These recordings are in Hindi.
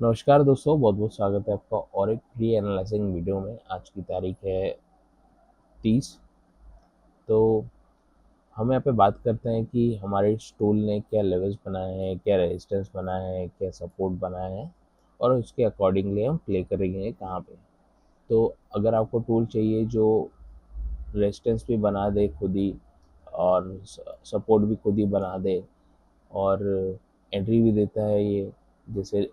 नमस्कार दोस्तों, बहुत बहुत स्वागत है आपका और एक प्री एनालाइजिंग वीडियो में। आज की तारीख है 30। तो हम यहाँ पे बात करते हैं कि हमारे इस टूल ने क्या लेवल्स बनाए हैं, क्या रेजिस्टेंस बनाए हैं, क्या सपोर्ट बनाए हैं और उसके अकॉर्डिंगली हम प्ले करेंगे कहाँ पे। तो अगर आपको टूल चाहिए जो रेजिस्टेंस भी बना दे खुद ही और सपोर्ट भी खुद ही बना दे और एंट्री भी देता है, ये जैसे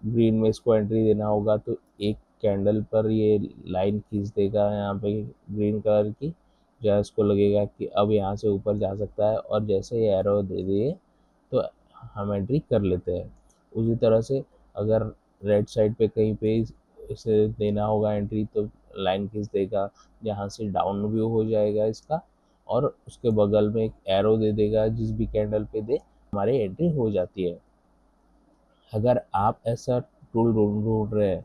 ग्रीन में इसको एंट्री देना होगा तो एक कैंडल पर ये लाइन खींच देगा यहाँ पे ग्रीन कलर की, जहाँ इसको लगेगा कि अब यहाँ से ऊपर जा सकता है और जैसे ये एरो दे दिए तो हम एंट्री कर लेते हैं। उसी तरह से अगर रेड साइड पे कहीं पे इसे देना होगा एंट्री तो लाइन खींच देगा, जहाँ से डाउन व्यू हो जाएगा इसका और उसके बगल में एक एरो दे देगा, जिस भी कैंडल पे दे हमारी एंट्री हो जाती है। अगर आप ऐसा टूल ढूंढ रहे हैं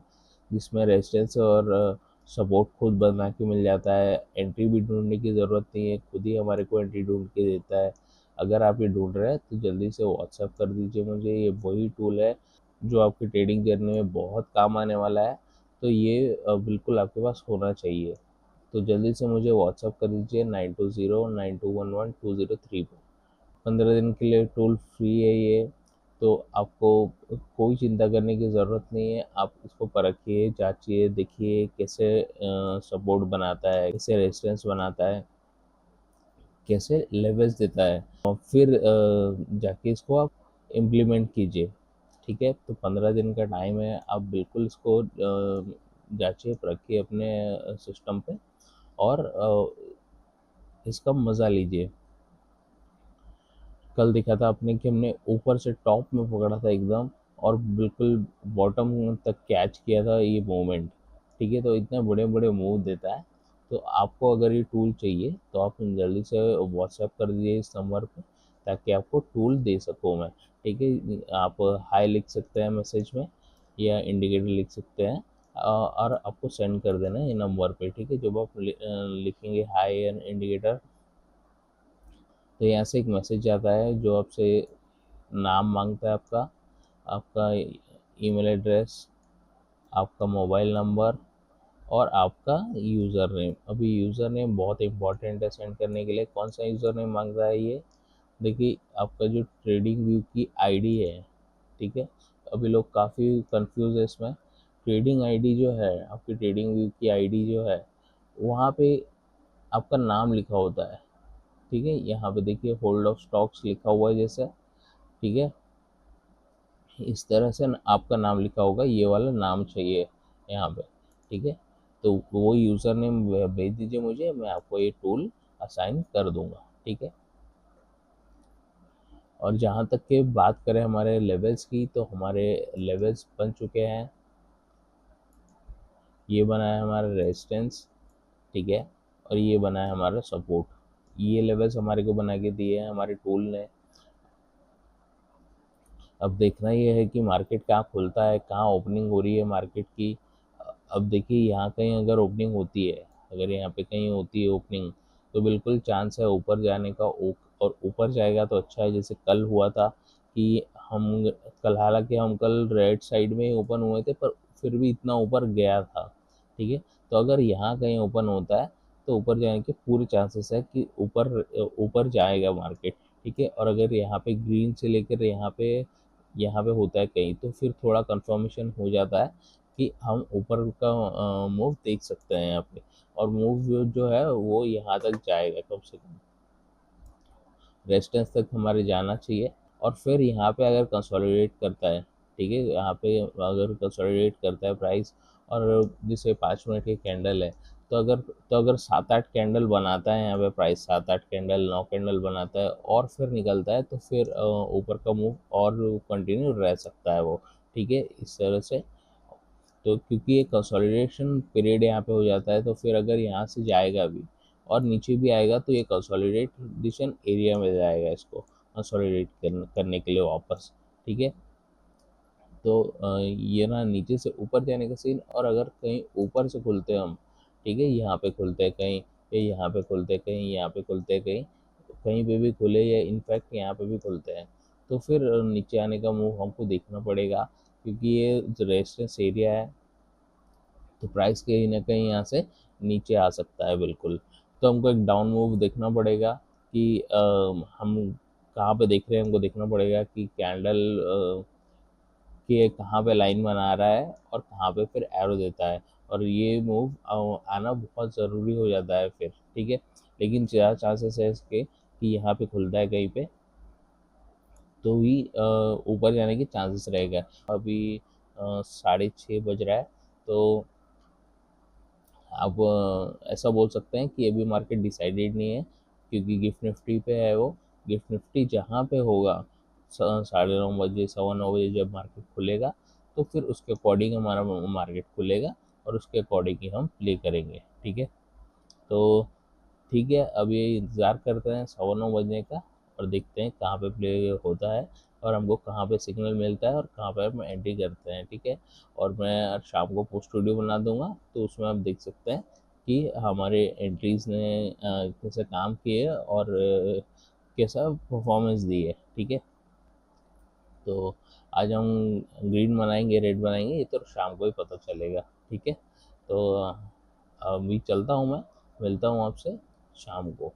जिसमें रेजिस्टेंस और सपोर्ट खुद बना के मिल जाता है, एंट्री भी ढूंढने की ज़रूरत नहीं है, खुद ही हमारे को एंट्री ढूंढ के देता है, अगर आप ये ढूंढ रहे हैं तो जल्दी से व्हाट्सएप कर दीजिए मुझे। ये वही टूल है जो आपकी ट्रेडिंग जर्नी में बहुत काम आने वाला है, तो ये बिल्कुल आपके पास होना चाहिए। तो जल्दी से मुझे व्हाट्सएप कर दीजिए 9209211203 पर। 15 दिन के लिए टूल फ्री है ये, तो आपको कोई चिंता करने की ज़रूरत नहीं है। आप इसको परखिए, जांचिए, देखिए कैसे सपोर्ट बनाता है, कैसे रेजिस्टेंस बनाता है, कैसे लेवल्स देता है और फिर जाके इसको आप इम्प्लीमेंट कीजिए। ठीक है, तो 15 दिन का टाइम है, आप बिल्कुल इसको जांचिए परखिए अपने सिस्टम पे और इसका मज़ा लीजिए। कल देखा था आपने कि हमने ऊपर से टॉप में पकड़ा था एकदम और बिल्कुल बॉटम तक कैच किया था ये मोमेंट। ठीक है, तो इतने बड़े बड़े मूव देता है। तो आपको अगर ये टूल चाहिए तो आप जल्दी से व्हाट्सएप कर दीजिए इस नंबर पे, ताकि आपको टूल दे सकूँ मैं। ठीक है, आप हाय लिख सकते हैं मैसेज में या इंडिकेटर लिख सकते हैं और आपको सेंड कर देना है ये नंबर पे। ठीक है, जब आप लिखेंगे हाय एंड इंडिकेटर तो यहाँ से एक मैसेज आता है जो आपसे नाम मांगता है आपका, आपका ईमेल एड्रेस, आपका मोबाइल नंबर और आपका यूज़र नेम। अभी यूज़र नेम बहुत इंपॉर्टेंट है सेंड करने के लिए। कौन सा यूज़र नेम मांग रहा है ये? देखिए, आपका जो ट्रेडिंग व्यू की आईडी है, ठीक है, अभी लोग काफ़ी कंफ्यूज है इसमें। ट्रेडिंग आईडी जो है, आपकी ट्रेडिंग व्यू की आईडी जो है, वहाँ पे आपका नाम लिखा होता है। ठीक है, यहाँ पे देखिए होल्ड ऑफ स्टॉक्स लिखा हुआ है जैसे, ठीक है, इस तरह से आपका नाम लिखा होगा, ये वाला नाम चाहिए यहाँ पे। ठीक है, तो वो यूज़र नेम भेज दीजिए मुझे, मैं आपको ये टूल असाइन कर दूंगा। ठीक है, और जहाँ तक के बात करें हमारे लेवल्स की, तो हमारे लेवल्स बन चुके हैं। ये बना है हमारा रेजिस्टेंस, ठीक है, और ये बना है हमारा सपोर्ट। ये लेवल्स हमारे को बना के दिए हैं हमारे टूल ने। अब देखना ये है कि मार्केट कहाँ खुलता है, कहाँ ओपनिंग हो रही है मार्केट की। अब देखिए, यहाँ कहीं अगर ओपनिंग होती है, अगर यहाँ पे कहीं होती है ओपनिंग, तो बिल्कुल चांस है ऊपर जाने का। और ऊपर जाएगा तो अच्छा है, जैसे कल हुआ था कि हम कल, हालांकि हम कल रेड साइड में ही ओपन हुए थे, पर फिर भी इतना ऊपर गया था। ठीक है, तो अगर यहाँ कहीं ओपन होता है तो ऊपर जाने के पूरे चांसेस है कि ऊपर ऊपर जाएगा मार्केट। ठीक है, और अगर यहाँ पे ग्रीन से लेकर यहाँ पे होता है कहीं, तो फिर थोड़ा कंफर्मेशन हो जाता है कि हम ऊपर का मूव देख सकते हैं यहाँ पे। और मूव जो है वो यहाँ तक जाएगा, कम से कम रेजिस्टेंस तक हमारे जाना चाहिए। और फिर यहाँ पे अगर कंसोलिडेट करता है, ठीक है, यहाँ पे अगर कंसोलिडेट करता है प्राइस, और जैसे 5 मिनट की कैंडल है, तो अगर 7-8 कैंडल बनाता है यहाँ पे प्राइस, 7-8 कैंडल, 9 कैंडल बनाता है और फिर निकलता है, तो फिर ऊपर का मूव और कंटिन्यू रह सकता है वो। ठीक है, इस तरह से। तो क्योंकि ये कंसोलिडेशन पीरियड यहाँ पे हो जाता है, तो फिर अगर यहाँ से जाएगा भी और नीचे भी आएगा तो ये कंसोलिडेशन एरिया में जाएगा, इसको कंसोलिडेट करने के लिए वापस। ठीक है, तो ये ना नीचे से ऊपर जाने का सीन। और अगर कहीं ऊपर से खुलते हैं हम, ठीक है, यहाँ पे खुलते हैं कहीं, या यहाँ पे खुलते हैं कहीं, यहाँ पे खुलते हैं कहीं, कहीं पे भी खुले या इनफैक्ट यहाँ पे भी खुलते हैं, तो फिर नीचे आने का मूव हमको देखना पड़ेगा क्योंकि ये जो रेजिडेंस एरिया है तो प्राइस कहीं ना कहीं यहाँ से नीचे आ सकता है बिल्कुल। तो हमको एक डाउन मूव देखना पड़ेगा कि हम कहाँ पे देख रहे हैं। हमको देखना पड़ेगा कि कैंडल कि कहाँ पे लाइन बना रहा है और कहाँ पे फिर एरो देता है, और ये मूव आना बहुत ज़रूरी हो जाता है फिर, ठीक है। लेकिन ज़्यादा चांसेस है इसके कि यहाँ पे खुलता है कहीं पे तो ही ऊपर जाने के चांसेस रहेगा। अभी 6:30 बज रहा है, तो आप ऐसा बोल सकते हैं कि अभी मार्केट डिसाइडेड नहीं है, क्योंकि गिफ्ट निफ्टी पे है वो। गिफ्ट निफ्टी जहाँ पे होगा 9:30 बजे 9:15 बजे जब मार्केट खुलेगा, तो फिर उसके अकॉर्डिंग हमारा मार्केट खुलेगा और उसके अकॉर्डिंग ही हम प्ले करेंगे, ठीक है। तो ठीक है, अब ये इंतज़ार करते हैं 9:15 बजने का और देखते हैं कहाँ पे प्ले होता है और हमको कहाँ पे सिग्नल मिलता है और कहाँ पे हम एंट्री करते हैं, ठीक है। और मैं शाम को पोस्ट वीडियो बना दूंगा, तो उसमें आप देख सकते हैं कि हमारे एंट्रीज ने कैसे काम किए और कैसा परफॉर्मेंस दी है, ठीक है। तो आज हम ग्रीन बनाएंगे, रेड बनाएंगे, ये तो शाम को ही पता चलेगा, ठीक है। तो अभी चलता हूँ मैं, मिलता हूँ आपसे शाम को।